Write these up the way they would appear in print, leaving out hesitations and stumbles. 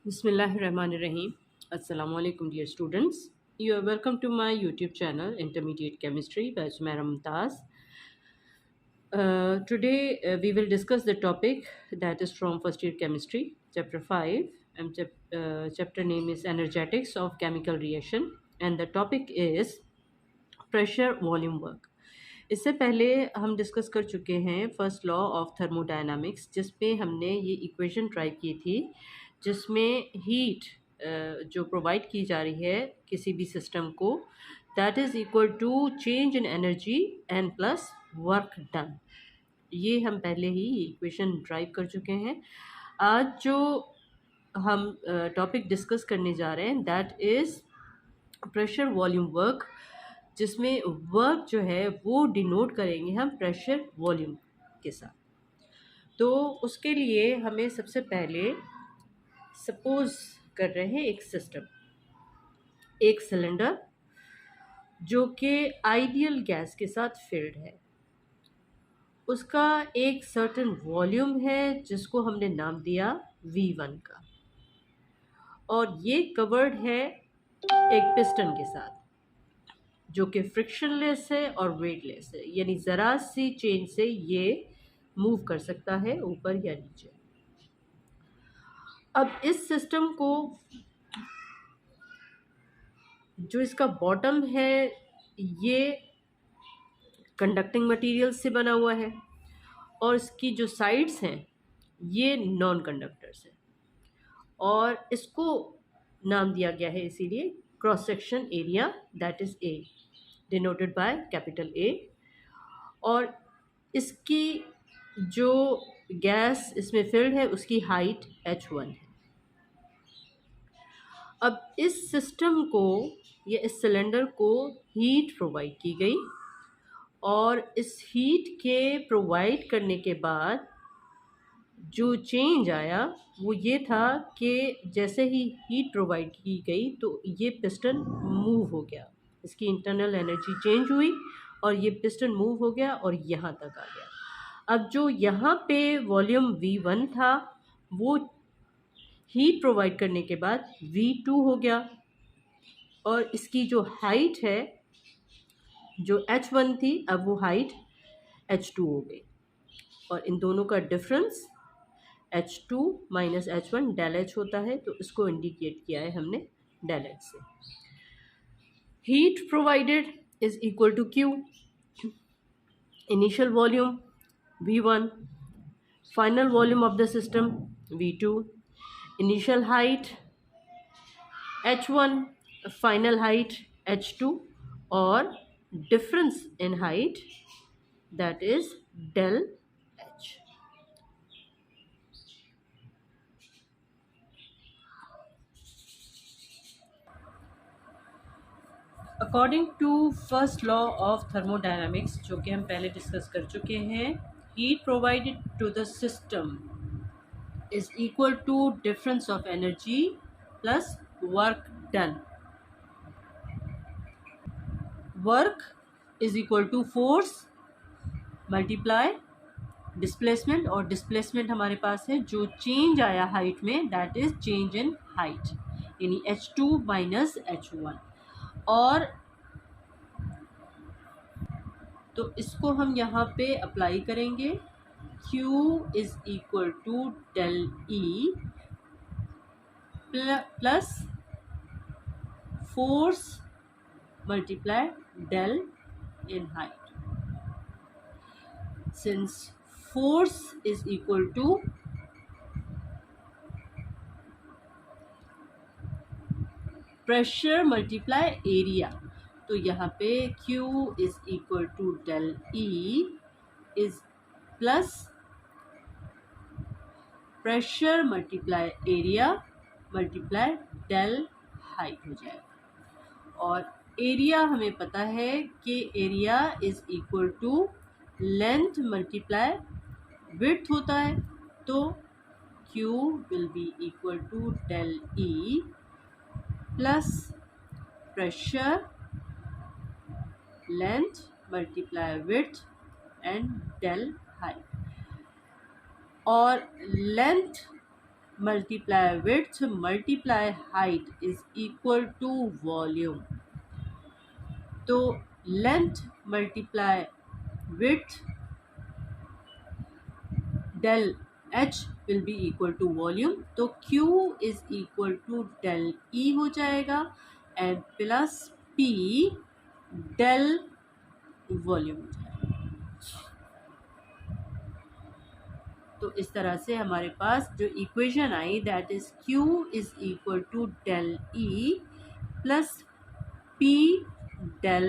Bismillahirrahmanirrahim. Assalamu alaikum, dear students. You are welcome to my YouTube channel, Intermediate Chemistry by Sumaira Mumtaz. Today we will discuss the topic that is from first year chemistry, chapter 5, and chapter name is Energetics of Chemical Reaction, and the topic is pressure volume work. इससे पहले हम discuss कर चुके हैं first law of thermodynamics, जिसमें हमने ये equation try की थी, जिसमें हीट जो प्रोवाइड की जा रही है किसी भी सिस्टम को, that is equal to change in energy and plus work done. ये हम पहले ही इक्वेशन ड्राइव कर चुके हैं। आज जो हम टॉपिक डिस्कस करने जा रहे हैं that is pressure volume work, जिसमें वर्क जो है वो डिनोट करेंगे हम प्रेशर वॉल्यूम के साथ। तो उसके लिए हमें सबसे पहले सपोज कर रहे हैं एक सिस्टम, एक सिलेंडर जो कि आइडियल गैस के साथ फिल्ड है। उसका एक सर्टेन वॉल्यूम है जिसको हमने नाम दिया V1 का, और ये कवर्ड है एक पिस्टन के साथ जो कि फ्रिक्शनलेस है और वेटलेस है, यानी ज़रा सी चेंज से ये मूव कर सकता है ऊपर या नीचे। अब इस सिस्टम को जो इसका बॉटम है ये कंडक्टिंग मटेरियल से बना हुआ है, और इसकी जो साइड्स हैं ये नॉन कंडक्टर्स हैं, और इसको नाम दिया गया है इसीलिए cross section area, that is a, denoted by capital A. और इसकी जो गैस इसमें फिल्ड है उसकी हाइट h1 है। अब इस सिस्टम को या इस सिलेंडर को हीट प्रोवाइड की गई, और इस हीट के प्रोवाइड करने के बाद जो चेंज आया वो ये था कि जैसे ही हीट प्रोवाइड की गई तो ये पिस्टन मूव हो गया, इसकी इंटरनल एनर्जी चेंज हुई और ये पिस्टन मूव हो गया और यहाँ तक आ गया। अब जो यहाँ पे वॉल्यूम V1 था वो हीट प्रोवाइड करने के बाद V2 हो गया, और इसकी जो हाइट है जो h1 थी अब वो हाइट h2 हो गई, और इन दोनों का difference h2 minus h1 del h होता है, तो इसको इंडिकेट किया है हमने डेल h से। Heat provided is equal to Q, initial volume V1, final volume of the system V2, initial height h1, final height h2, और difference in height that is del h। According to first law of thermodynamics, जो कि हम पहले discuss कर चुके हैं, heat provided to the system is equal to difference of energy plus work done. Work is equal to force multiply displacement, और displacement हमारे पास है जो चेंज आया हाइट में that is change in height, यानी h2 माइनस h1। और तो इसको हम यहाँ पे अप्लाई करेंगे, Q is equal to del E plus force multiply del in height. Since force is equal to pressure multiply area, तो यहाँ पे Q is equal to del E is plus pressure multiply area multiply del height हो जाएगा। और area हमें पता है कि area is equal to length multiply width होता है, तो Q will be equal to del E plus pressure length multiply width and del height. और लेंथ multiply width multiply height is equal to volume. तो length multiply width del h will be equal to volume. तो q is equal to del E हो जाएगा and plus p del volume हो जाएगा. तो इस तरह से हमारे पास जो इक्वेशन आई that is q is equal to del E plus p del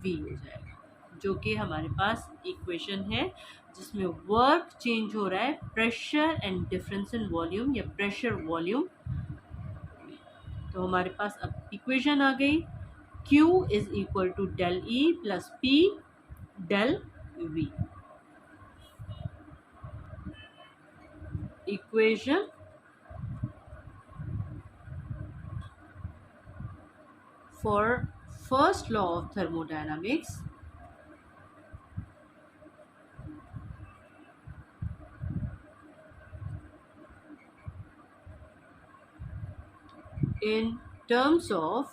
v हो जाएगा, जो कि हमारे पास इक्वेशन है जिसमें वर्क चेंज हो रहा है pressure and difference in volume या प्रेशर वॉल्यूम. तो हमारे पास अब इक्वेशन आ गई q is equal to del E plus p del v. Equation for first law of thermodynamics. In terms of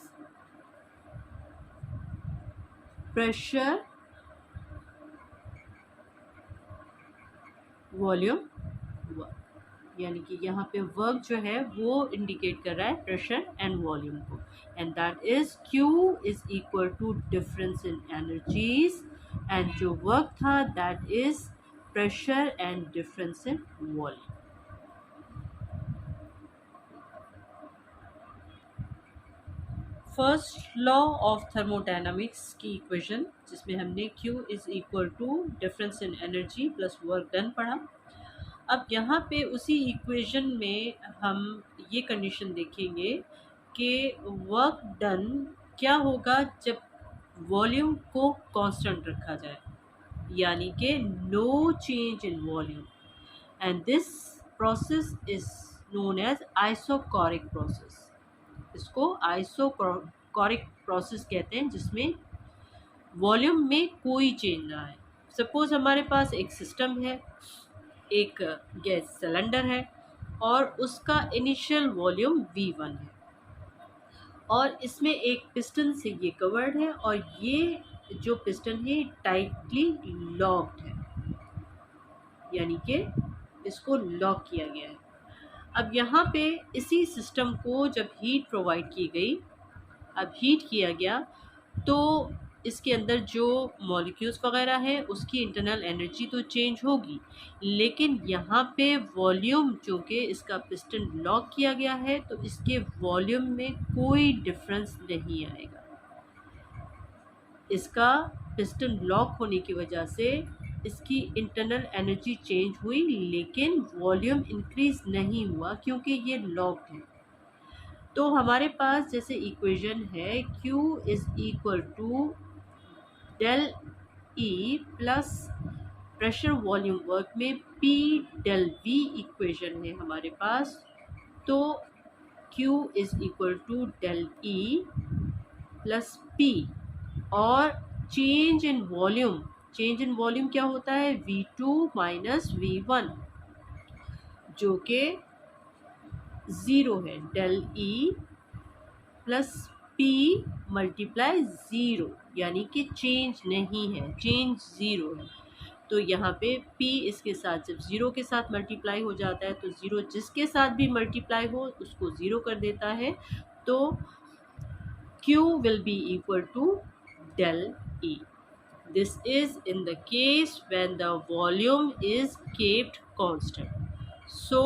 pressure, volume, work. यानी कि यहाँ पे वर्क जो है वो इंडिकेट कर रहा है प्रेशर एंड वॉल्यूम को, and that is Q is equal to difference in energies, and जो वर्क था that is pressure and difference in volume. First law of thermodynamics की इक्वेशन जिसमें हमने Q is equal to difference in energy plus work done पढ़ा. अब यहाँ पे उसी इक्वेशन में हम ये कंडीशन देखेंगे कि वर्क डन क्या होगा जब वॉल्यूम को कांस्टेंट रखा जाए, यानी कि no change in volume, and this process is known as isochoric process. इसको आइसोकोरिक प्रोसेस कहते हैं जिसमें वॉल्यूम में कोई चेंज ना आए. सपोज हमारे पास एक सिस्टम है, एक गैस सिलेंडर है और उसका इनिशियल वॉल्यूम V1 है, और इसमें एक पिस्टन से ये कवर्ड है और ये जो पिस्टन है टाइटली लॉक्ड है, यानी कि इसको लॉक किया गया है. अब यहाँ पे इसी सिस्टम को जब हीट प्रोवाइड की गई, अब हीट किया गया तो इसके अंदर जो मॉलिक्यूल्स वगैरह है उसकी इंटरनल एनर्जी तो चेंज होगी, लेकिन यहाँ पे वॉल्यूम जो कि इसका पिस्टन लॉक किया गया है तो इसके वॉल्यूम में कोई डिफरेंस नहीं आएगा. इसका पिस्टन लॉक होने की वजह से इसकी इंटरनल एनर्जी चेंज हुई लेकिन वॉल्यूम इंक्रीज नहीं हुआ क्योंकि ये लॉक्ड है. तो हमारे पास जैसे इक्वेशन है Q is equal to del E plus pressure volume work में P डेल V इक्वेशन है हमारे पास. तो Q is equal to del E plus P, और चेंज इन वॉल्यूम क्या होता है V2 माइनस V1 जो कि 0 है, del E plus P multiply 0, यानी कि चेंज नहीं है, चेंज 0 है. तो यहाँ पे P इसके साथ जब 0 के साथ मल्टीप्लाई हो जाता है तो 0 जिसके साथ भी मल्टीप्लाई हो उसको 0 कर देता है. तो Q will be equal to del E. This is in the case when the volume is kept constant. So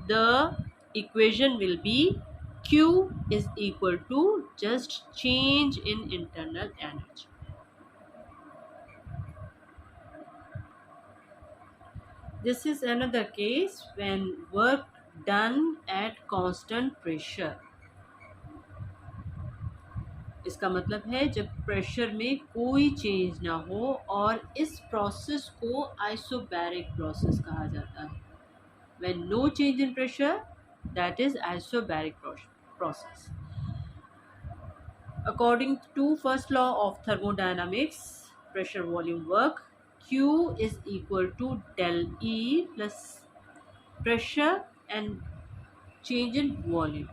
the equation will be Q is equal to just change in internal energy. This is another case when work done at constant pressure. इसका मतलब है जब pressure में कोई change ना हो, और इस प्रोसेस को आइसोबैरिक प्रोसेस कहा जाता है. When no change in pressure, that is isobaric process. According to first law of thermodynamics, pressure volume work, Q is equal to del E plus pressure and change in volume.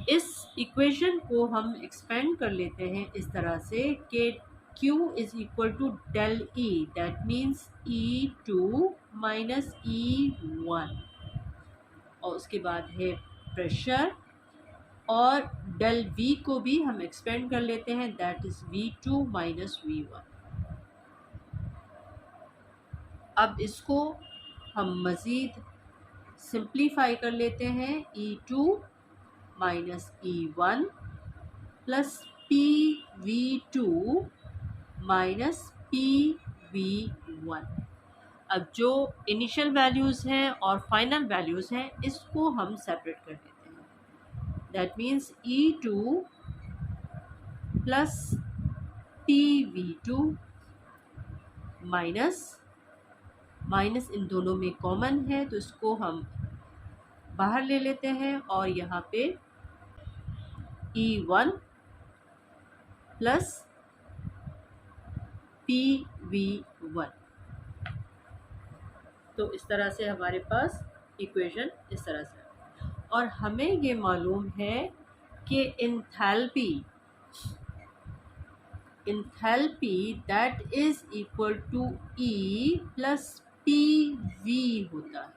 इस equation को हम expand कर लेते हैं इस तरह से कि Q is equal to del E, that means E2 minus E1, और उसके बाद है प्रेशर, और डेल V को भी हम एक्सपेंड कर लेते हैं, that is V2 minus V1। अब इसको हम मज़ीद सिंप्लीफाई कर लेते हैं, E2 minus E1 plus PV2 minus PV1। अब जो इनिशियल वैल्यूज़ हैं और फाइनल वैल्यूज़ हैं इसको हम सेपरेट कर देते हैं, that means E2 plus PV2 minus इन दोनों में कॉमन है तो इसको हम बाहर ले लेते हैं, और यहाँ पे E1 प्लस PV1। तो इस तरह से हमारे पास इक्वेशन इस तरह से, और हमें ये मालूम है कि enthalpy that is equal to E plus PV होता है।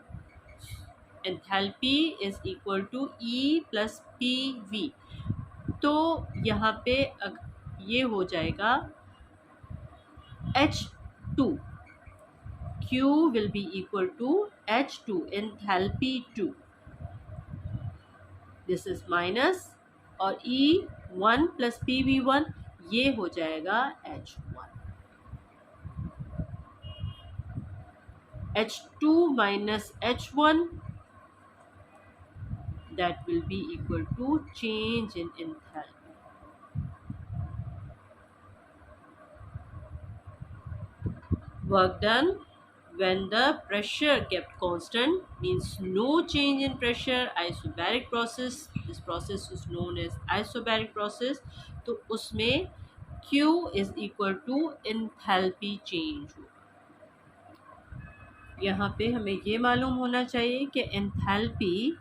Enthalpy is equal to E plus PV। तो यहाँ पे ये हो जाएगा H2, Q will be equal to H2, enthalpy 2, this is minus, और E1 plus PV1 ये हो जाएगा H1। H2 minus H1, that will be equal to change in enthalpy। Work done when the pressure kept constant means no change in pressure, isobaric process, this process is known as isobaric process। तो उसमें Q is equal to enthalpy change। यहाँ पे हमें ये मालूम होना चाहिए कि enthalpy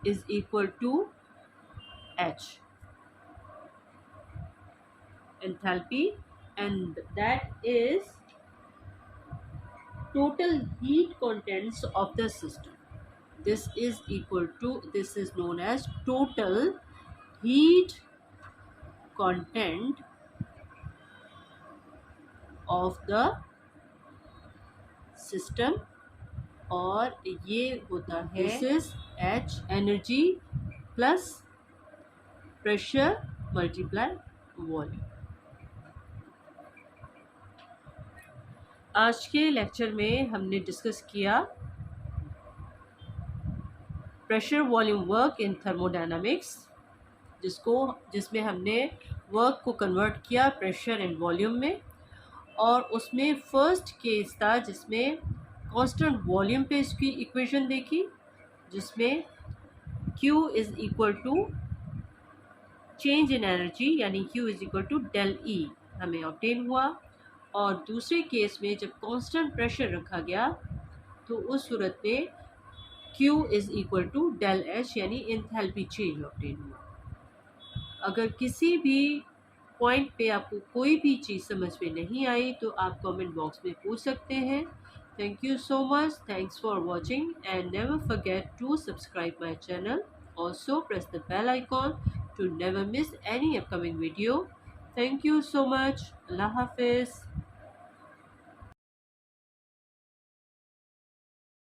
is equal to H, enthalpy, and that is total heat contents of the system। This is equal to, this is known as total heat content of the system, और ये होता है this is H, energy plus pressure multiply volume। आज के lecture में हमने discuss किया pressure volume work in thermodynamics, जिसमें हमने वर्क को कन्वर्ट किया प्रेशर एंड वॉल्यूम में, और उसमें फर्स्ट केस था जिसमें कांस्टेंट वॉल्यूम पे इसकी इक्वेशन देखी, जिसमें Q is equal to change in energy यानी Q is equal to del E हमें ऑब्टेन हुआ, और दूसरे केस में जब कांस्टेंट प्रेशर रखा गया तो उस सूरत में Q is equal to del H यानी एंथैल्पी चेंज ऑब्टेन हुआ। अगर किसी भी पॉइंट पे आपको कोई भी चीज़ समझ में नहीं आई तो आप कमेंट बॉक्स में पूछ सकते हैं। Thank you so much, thanks for watching, and never forget to subscribe my channel. Also press the bell icon to never miss any upcoming video। Thank you so much। Allah Hafiz।